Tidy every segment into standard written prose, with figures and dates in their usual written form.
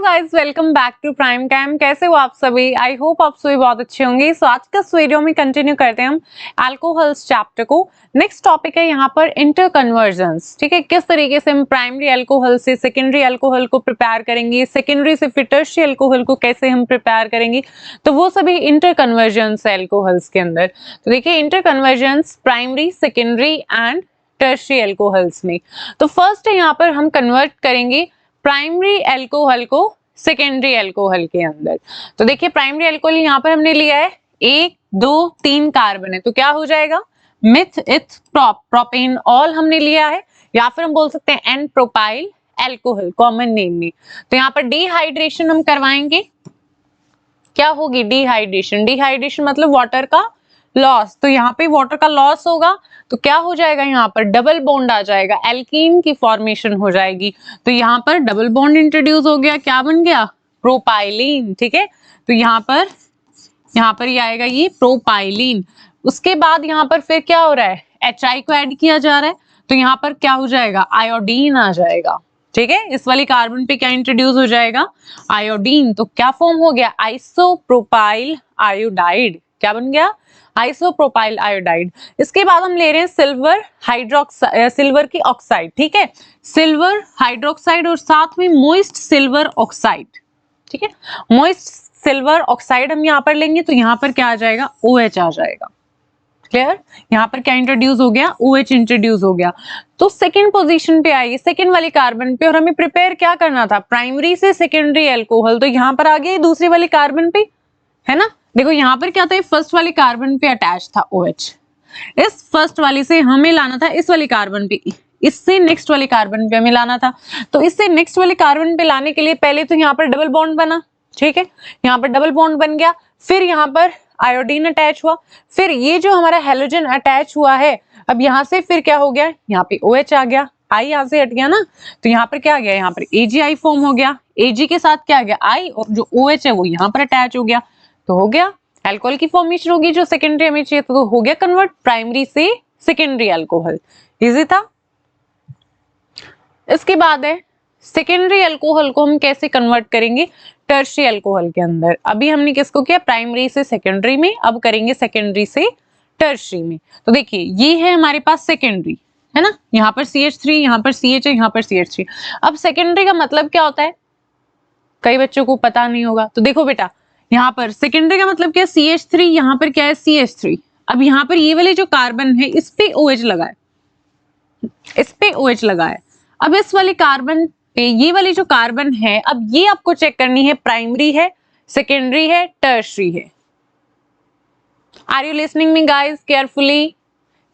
Guys, welcome back to prime time. कैसे हो आप सभी? आई होप आप सभी बहुत अच्छे होंगे। सो आज का वीडियो में कंटिन्यू करते हैं हम अल्कोहल्स चैप्टर को। नेक्स्ट टॉपिक है यहाँ पर इंटर कन्वर्जन्स। ठीक है, किस तरीके से हम प्राइमरी अल्कोहल से सेकेंडरी अल्कोहल को प्रिपेयर करेंगे, सेकेंडरी से फिर टर्शियरी अल्कोहल को कैसे हम प्रिपेयर करेंगे, तो वो सभी इंटर कन्वर्जन्स है अल्कोहल्स के अंदर। तो देखिए, inter convergence primary, secondary and tertiary alcohols में। तो फर्स्ट है यहाँ पर हम कन्वर्ट करेंगे प्राइमरी अल्कोहल को सेकेंडरी अल्कोहल के अंदर। तो देखिए, प्राइमरी अल्कोहल यहाँ पर हमने लिया है 1, 2, 3 कार्बन है, तो क्या हो जाएगा? मिथ, इथ, प्रोप, प्रोपेन ऑल हमने लिया है, या फिर हम बोल सकते हैं n propyl alcohol common name में। तो यहाँ पर डिहाइड्रेशन हम करवाएंगे। क्या होगी डिहाइड्रेशन? डिहाइड्रेशन मतलब वाटर का लॉस। तो यहाँ पे वाटर का लॉस होगा तो क्या हो जाएगा? यहाँ पर डबल बॉन्ड आ जाएगा, एल्कीन की फॉर्मेशन हो जाएगी। तो यहाँ पर डबल बॉन्ड इंट्रोड्यूस हो गया, क्या बन गया? प्रोपाइलीन। ठीक है, तो यहाँ पर ये आएगा ये प्रोपाइलीन। उसके बाद यहाँ पर फिर क्या हो रहा है? HI को ऐड किया जा रहा है, तो यहाँ पर क्या हो जाएगा? आयोडीन आ जाएगा। ठीक है, इस वाली कार्बन पे क्या इंट्रोड्यूस हो जाएगा? आयोडीन। तो क्या फॉर्म हो गया? Isopropyl iodide. क्या बन गया? Isopropyl iodide. इसके बाद हम ले रहे हैं सिल्वर की ऑक्साइड। ठीक है, सिल्वर हाइड्रोक्साइड और साथ में मोइस्ट सिल्वर ऑक्साइड। ठीक है, मोइस्ट सिल्वर ऑक्साइड हम यहाँ पर लेंगे, तो यहाँ पर क्या आ जाएगा? OH आ जाएगा। क्लियर? यहाँ पर क्या इंट्रोड्यूस हो गया? OH इंट्रोड्यूस हो गया। तो सेकेंड पोजीशन पे आइए, सेकेंड वाली कार्बन पे, और हमें प्रिपेयर क्या करना था? प्राइमरी से सेकेंडरी अल्कोहल। तो यहाँ पर आ गए दूसरी वाली कार्बन पे, है ना? देखो यहाँ पर क्या था? फर्स्ट वाली कार्बन पे अटैच था OH। इस फर्स्ट वाली से हमें लाना था इस वाली कार्बन पे, इससे नेक्स्ट वाली कार्बन पे हमें लाना था। तो इससे नेक्स्ट वाली कार्बन पे लाने के लिए पहले तो यहाँ पर डबल बॉन्ड बना। ठीक है, यहाँ पर डबल बॉन्ड बन गया, फिर यहाँ पर आयोडीन अटैच हुआ, फिर ये जो हमारा हेलोजन अटैच हुआ है, अब यहाँ से फिर क्या हो गया? यहाँ पे OH आ गया, I यहाँ से हट गया ना, तो यहाँ पर क्या आ गया? यहाँ पर AgI फॉर्म हो गया। Ag के साथ क्या आ गया? I, और जो OH है वो यहाँ पर अटैच हो गया, तो हो गया अल्कोहल की फॉर्मेशन होगी जो सेकेंडरी हमें चाहिए, तो हो गया कन्वर्ट प्राइमरी से सेकेंडरी अल्कोहल। इजी था। इसके बाद है सेकेंडरी अल्कोहल को हम कैसे कन्वर्ट करेंगे टर्शियरी अल्कोहल के अंदर। अभी हमने किसको किया? प्राइमरी से सेकेंडरी में, अब करेंगे सेकेंडरी से टर्शियरी में। तो देखिए, ये है हमारे पास सेकेंडरी, है ना? यहाँ पर CH3, यहाँ पर CH है, यहाँ पर CH3। अब सेकेंडरी का मतलब क्या होता है? कई बच्चों को पता नहीं होगा, तो देखो बेटा, यहाँ पर सेकेंडरी का मतलब क्या है? CH3, यहाँ पर क्या है? CH3। अब यहाँ पर ये वाले जो कार्बन है इस पे OH लगा है, इस पे OH लगा है। अब इस वाली कार्बन पे ये वाली जो कार्बन है, अब ये आपको चेक करनी है प्राइमरी है, सेकेंडरी है, टर्शियरी है। Are you listening me guys carefully?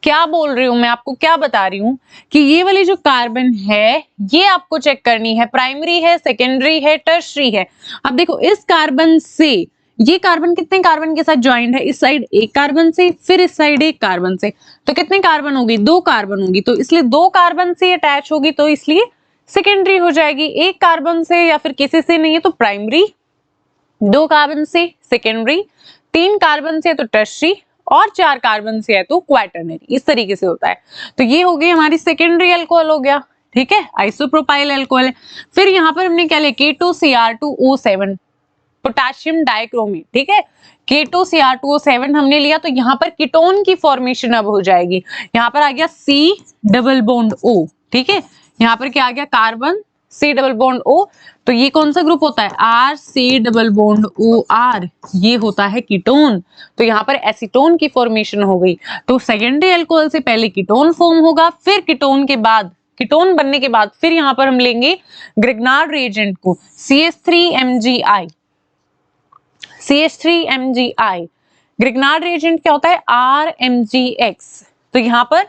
क्या बोल रही हूं मैं? आपको क्या बता रही हूं कि ये वाली जो कार्बन है ये आपको चेक करनी है, प्राइमरी है, सेकेंडरी है, टर्शियरी है। अब देखो, इस कार्बन से ये कार्बन कितने कार्बन के साथ ज्वाइंट है? इस साइड एक कार्बन से, फिर इस साइड एक कार्बन से, तो कितने कार्बन होगी? 2 कार्बन होगी। तो इसलिए 2 कार्बन से अटैच होगी, तो इसलिए सेकेंडरी हो जाएगी। एक कार्बन से या फिर किसी से नहीं है तो प्राइमरी, 2 कार्बन से सेकेंडरी, 3 कार्बन से तो टर्शियरी, और 4 कार्बन से है तो क्वाटरनरी। इस तरीके से होता है। तो ये हो गई हमारी सेकेंडरी अल्कोहल हो गया। ठीक है, आइसोप्रोपाइल अल्कोहल है। फिर यहाँ पर हमने क्या लिया? K2Cr2O7 potassium dichromate. ठीक है, K2Cr2O7 हमने लिया, तो यहाँ पर कीटोन की फॉर्मेशन अब हो जाएगी। यहाँ पर आ गया C डबल बॉन्ड O। ठीक है, यहाँ पर क्या आ गया? Carbon C double bond O। तो ये कौन सा ग्रुप होता है? RC डबल बॉन्ड OR, ये होता है कीटोन। तो यहाँ पर एसीटोन की फॉर्मेशन हो गई। तो सेकेंडरी अल्कोहल से पहले कीटोन फॉर्म होगा, फिर कीटोन के बाद, कीटोन बनने के बाद फिर यहाँ पर हम लेंगे ग्रिग्नार्ड रिएजेंट को, CH3MgI। CH3MgI ग्रिग्नार्ड रिएजेंट क्या होता है? RMgX। तो यहाँ पर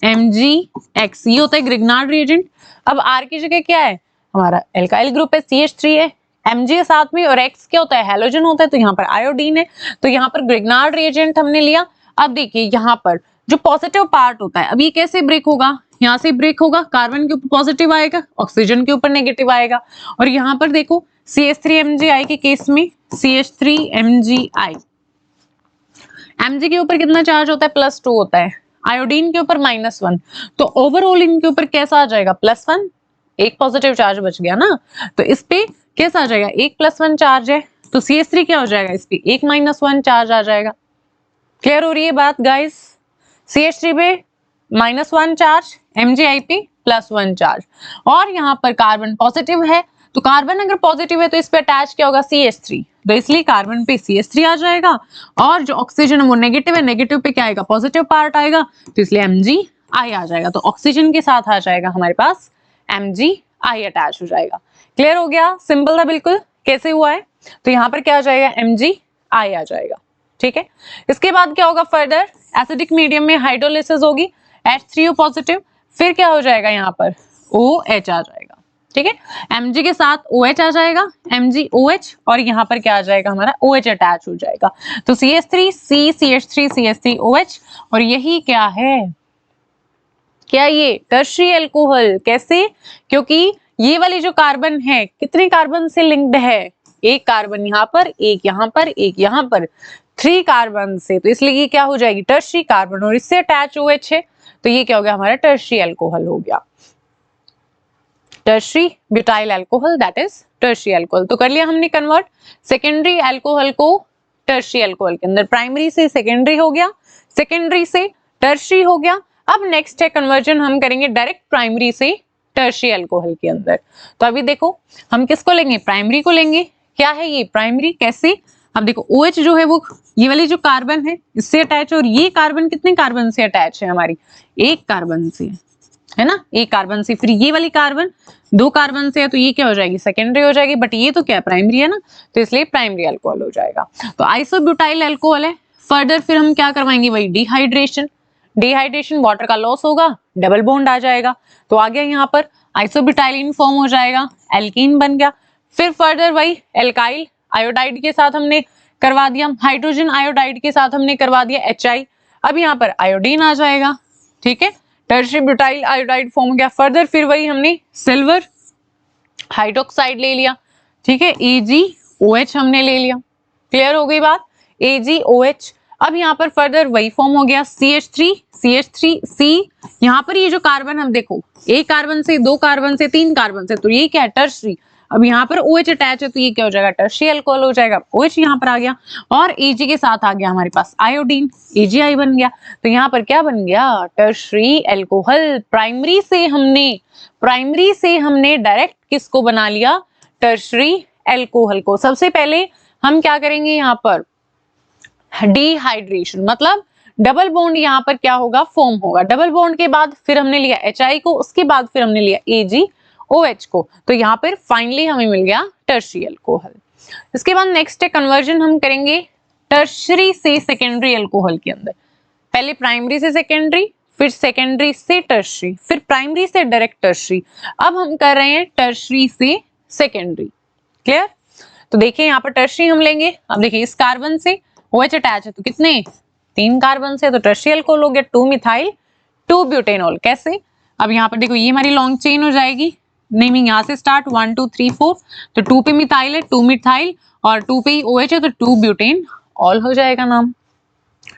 RMgX ये होता है ग्रिग्नार्ड रिएजेंट। अब R की जगह क्या है? हमारा एल्काइल ग्रुप है, CH3 है, Mg है साथ में, और X क्या होता है? हैलोजन होता है, तो यहाँ पर आयोडीन है। तो यहाँ पर ग्रिग्नार्ड रिएजेंट हमने लिया। अब देखिए, यहाँ पर जो पॉजिटिव पार्ट होता है, अब ये कैसे ब्रेक होगा? यहाँ से ब्रेक होगा, कार्बन के ऊपर पॉजिटिव आएगा, ऑक्सीजन के ऊपर नेगेटिव आएगा। और यहाँ पर देखो, CH3MgI के केस में CH3MgI, Mg के ऊपर कितना चार्ज होता है? +2 होता है, आयोडीन के ऊपर -1। तो ओवरऑल इनके ऊपर कैसा आ जाएगा? +1। एक पॉजिटिव चार्ज बच गया ना, तो इस पे कैसा आ जाएगा, 1+1 चार्ज है, तो CH3 क्या हो जाएगा, इस पे 1-1 चार्ज आ जाएगा। क्लियर हो रही है बात गाइस? CH3 पे -1 चार्ज, MgI पे +1 चार्ज, और यहाँ पर कार्बन पॉजिटिव है, तो कार्बन अगर पॉजिटिव है तो इस पे अटैच क्या होगा, CH3, तो इसलिए कार्बन पे CH3 आ जाएगा, और जो ऑक्सीजन है वो नेगेटिव है, नेगेटिव पे क्या आएगा, पॉजिटिव पार्ट आएगा, तो इसलिए MgI आ जाएगा, तो ऑक्सीजन के साथ आ जाएगा हमारे पास MgI अटैच हो जाएगा। क्लियर हो गया? सिंपल था बिल्कुल। कैसे हुआ है, तो यहाँ पर क्या आ जाएगा, MgI आ जाएगा। ठीक है, इसके बाद क्या होगा, फर्दर एसिडिक मीडियम में हाइड्रोलिसिस होगी, H3O पॉजिटिव, फिर क्या हो जाएगा, यहाँ पर OH आ जाएगा। ठीक है, Mg के साथ OH आ जाएगा, MgOH, और यहाँ पर क्या आ जाएगा, हमारा OH अटैच हो जाएगा, तो CH3 C CH3 CH3 OH, और यही क्या है, क्या ये टर्शियरी अल्कोहल। कैसे, क्योंकि ये वाली जो कार्बन है कितने कार्बन से लिंक्ड है, एक कार्बन यहाँ पर, एक यहाँ पर, एक यहाँ पर, 3 कार्बन से, तो इसलिए ये क्या हो जाएगी, टर्शियरी कार्बन, और इससे अटैच OH है, तो ये क्या हो गया, हमारा टर्शियरी अल्कोहल हो गया, tertiary butyl alcohol, that is tertiary alcohol. तो कर लिया हमने कन्वर्ट सेकेंडरी अल्कोहल को टर्शियरी अल्कोहल के अंदर, प्राइमरी से सेकेंडरी हो गया, सेकेंडरी से टर्शियरी हो गया। अब नेक्स्ट है कन्वर्जन हम करेंगे डायरेक्ट प्राइमरी से टर्शियरी अल्कोहल के अंदर। तो अभी देखो हम किसको लेंगे, प्राइमरी को लेंगे। क्या है ये प्राइमरी, कैसे, अब देखो OH जो है वो ये वाली जो कार्बन है इससे अटैच है, और ये कार्बन कितने कार्बन से अटैच है, हमारी एक कार्बन से है ना, एक कार्बन से, फिर ये वाली कार्बन 2 कार्बन से है, तो ये क्या हो जाएगी, सेकेंडरी हो जाएगी, बट ये तो क्या प्राइमरी है ना, तो इसलिए प्राइमरी अल्कोहल हो जाएगा। तो आइसोब्यूटाइल अल्कोहल है। फर्दर फिर हम क्या करवाएंगे, वही डिहाइड्रेशन, डिहाइड्रेशन वाटर का लॉस होगा, डबल बॉन्ड आ जाएगा, तो आ गया यहाँ पर आइसोब्यूटाइलिन फॉर्म हो जाएगा, एल्कीन बन गया। फिर फर्दर वही एल्काइल आयोडाइड के साथ हमने करवा दिया, हाइड्रोजन आयोडाइड के साथ हमने करवा दिया HI, अब यहाँ पर आयोडीन आ जाएगा। ठीक है, टर्शियरी ब्यूटाइल आयोडाइड फॉर्म हो गया। फर्दर फिर वही हमने सिल्वर हाइड्रोक्साइड ले लिया, ठीक है, AgOH हमने ले लिया। क्लियर हो गई बात, AgOH। अब यहाँ पर फर्दर वही फॉर्म हो गया CH3C, यहाँ पर ये जो कार्बन हम देखो, एक कार्बन से, 2 कार्बन से, 3 कार्बन से, तो ये क्या है, टर्शियरी। अब यहाँ पर OH अटैच है, तो ये क्या हो जाएगा, टर्शियरी अल्कोहल हो जाएगा, OH यहाँ पर आ गया, और Ag के साथ आ गया हमारे पास आयोडीन, AgI बन गया, तो यहाँ पर क्या बन गया, टर्शियरी अल्कोहल। प्राइमरी से हमने डायरेक्ट किसको बना लिया, टर्शियरी अल्कोहल को। सबसे पहले हम क्या करेंगे, यहाँ पर डिहाइड्रेशन, मतलब डबल बॉन्ड यहाँ पर क्या होगा, फॉर्म होगा, डबल बॉन्ड के बाद फिर हमने लिया HI को, उसके बाद फिर हमने लिया AgOH को, तो यहाँ पर फाइनली हमें मिल गया टर्शियरी अल्कोहल। इसके बाद नेक्स्ट है कन्वर्जन हम करेंगे टर्शियरी से सेकेंडरी अल्कोहल के अंदर। पहले प्राइमरी से सेकेंडरी, फिर सेकेंडरी से टर्शियरी, फिर प्राइमरी से डायरेक्ट टर्शियरी, अब हम कर रहे हैं टर्शियरी से सेकेंडरी। क्लियर, तो देखिए यहाँ पर टर्शियरी हम लेंगे, अब देखिए इस कार्बन से OH अटैच है, तो कितने, 3 कार्बन से, तो टर्शियरी अल्कोहल हो गया 2 मिथाइल 2 ब्यूटेनॉल। कैसे, अब यहाँ पर देखो ये हमारी लॉन्ग चेन हो जाएगी, नेमिंग यहाँ से स्टार्ट 1 2 3 4, तो 2 पे मिथाइल है, 2 मिथाइल, और 2 पे OH है, तो 2 ब्यूटेन ऑल हो जाएगा नाम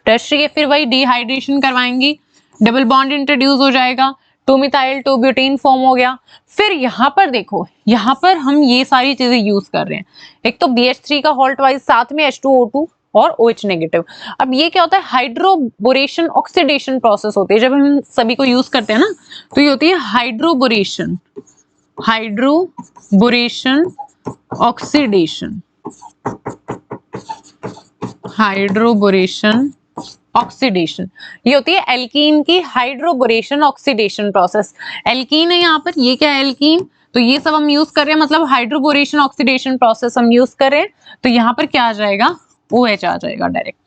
टर्शियरी है। फिर वही डिहाइड्रेशन करवाएंगी, डबल बॉन्ड इंट्रोड्यूस हो जाएगा, 2 मिथाइल 2 ब्यूटेन फॉर्म हो गया। फिर यहाँ पर देखो, यहाँ पर हम ये सारी चीजें यूज कर रहे हैं, एक तो BH3 का हॉल्ट वाइज, साथ में H2O2 और OH नेगेटिव। अब ये क्या होता है, हाइड्रोबोरेशन ऑक्सीडेशन प्रोसेस होती है, जब हम सभी को यूज करते हैं ना, तो ये होती है हाइड्रोबोरेशन ऑक्सीडेशन, हाइड्रोबोरेशन ऑक्सीडेशन, ये होती है एल्कीन की हाइड्रोबोरेशन ऑक्सीडेशन प्रोसेस। एल्कीन है यहाँ पर, ये क्या है एल्कीन, तो ये सब हम यूज कर रहे हैं, मतलब हाइड्रोबोरेशन ऑक्सीडेशन प्रोसेस हम यूज कर रहे हैं, तो यहाँ पर क्या आ जाएगा, OH आ जाएगा डायरेक्ट।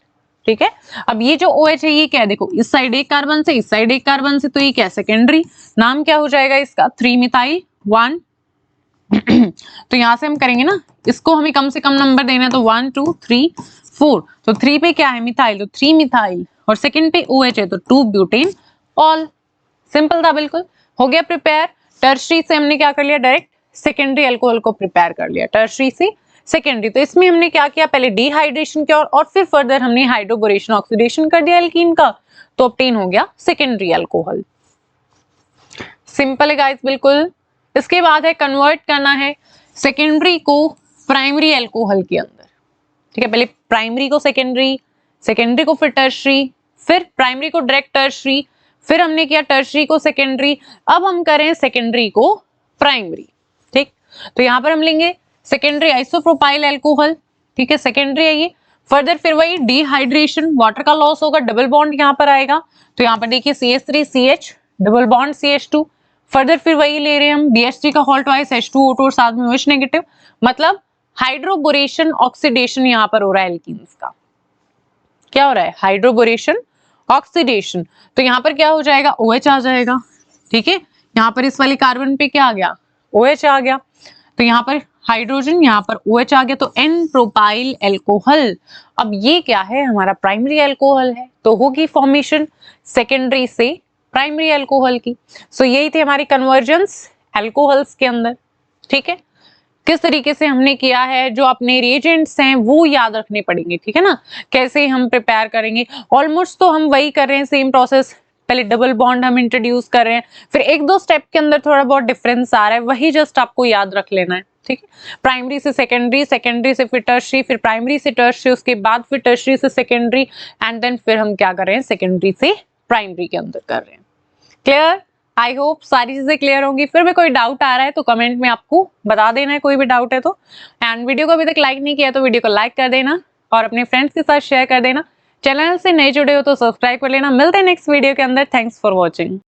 ठीक है, अब ये जो OH है ये क्या है, देखो इस साइड एक कार्बन से, इस साइड एक कार्बन से, तो ये क्या है, सेकेंडरी, नाम क्या हो जाएगा इसका, 3 मिथाइल 1 तो यहाँ से हम करेंगे ना, इसको हमें कम से कम नंबर देना है, तो 1 2 3 4, तो 3 पे क्या है मिथाइल, तो 3 मिथाइल, और सेकंड पे OH है, तो 2 ब्यूटेन ऑल। सिंपल था बिल्कुल, हो गया प्रिपेयर। टर्शियरी से हमने क्या कर लिया, डायरेक्ट सेकेंडरी अल्कोहल को प्रिपेयर कर लिया, टर्शियरी से सेकेंडरी। तो इसमें हमने क्या किया, पहले डिहाइड्रेशन किया, और फिर फर्दर हमने हाइड्रोबोरेशन ऑक्सीडेशन कर दिया एल्कीन का, तो ऑब्टेन हो गया सेकेंडरी अल्कोहल। सिंपल है गाइस बिल्कुल। इसके बाद है कन्वर्ट करना है सेकेंडरी को प्राइमरी अल्कोहल के अंदर। ठीक है, पहले प्राइमरी को सेकेंडरी, सेकेंडरी को फिर टर्शरी, फिर प्राइमरी को डायरेक्ट टर्शरी, फिर हमने किया टर्शरी को सेकेंडरी, अब हम करें सेकेंडरी को प्राइमरी। ठीक, तो यहां पर हम लेंगे सेकेंडरी आइसोप्रोपाइल अल्कोहल। ठीक है, सेकेंडरी है ये। फर्दर फिर वही डिहाइड्रेशन, वाटर का लॉस होगा, डबल बॉन्ड यहां पर आएगा, तो यहां पर देखिए CH3CH double bond CH2। Further फिर वही ले रहे हैं हम BH3 का हॉल ट्वाइस H2O2 और साथ में OH नेगेटिव, मतलब हाइड्रोबोरेशन ऑक्सीडेशन यहां पर हो रहा है एल्कीन्स का। क्या हो रहा है? Hydroboration oxidation. तो यहां पर क्या हो जाएगा? OH आ जाएगा। ठीक है, यहां पर इस वाले कार्बन पे क्या आ गया? OH आ गया। तो यहां पर हाइड्रोजन, यहां पर OH आ गया, तो N प्रोपाइल अल्कोहल। अब ये क्या है? हमारा प्राइमरी अल्कोहल है, तो होगी फॉर्मेशन सेकेंडरी से प्राइमरी अल्कोहल की। सो यही थे हमारी कन्वर्जेंस अल्कोहल्स के अंदर। ठीक है, किस तरीके से हमने किया है, जो अपने रिएजेंट्स हैं वो याद रखने पड़ेंगे। ठीक है ना, कैसे हम प्रिपेयर करेंगे। ऑलमोस्ट तो हम वही कर रहे हैं, सेम प्रोसेस। पहले डबल बॉन्ड हम इंट्रोड्यूस कर रहे हैं, फिर एक दो स्टेप के अंदर थोड़ा बहुत डिफरेंस आ रहा है, वही जस्ट आपको याद रख लेना है। ठीक है, प्राइमरी से सेकेंडरी, सेकेंडरी से फिर टर्शरी, फिर प्राइमरी से टर्शरी, उसके बाद फिर टर्शरी से सेकेंडरी, एंड देन फिर हम क्या कर रहे हैं? सेकेंडरी से प्राइमरी के अंदर कर रहे हैं। क्लियर? आई होप सारी चीजें क्लियर होंगी। फिर भी कोई डाउट आ रहा है तो कमेंट में आपको बता देना है, कोई भी डाउट है तो। एंड वीडियो को अभी तक लाइक नहीं किया तो वीडियो को लाइक कर देना और अपने फ्रेंड्स के साथ शेयर कर देना। चैनल से नए जुड़े हो तो सब्सक्राइब कर लेना। मिलते हैं नेक्स्ट वीडियो के अंदर। Thanks for watching.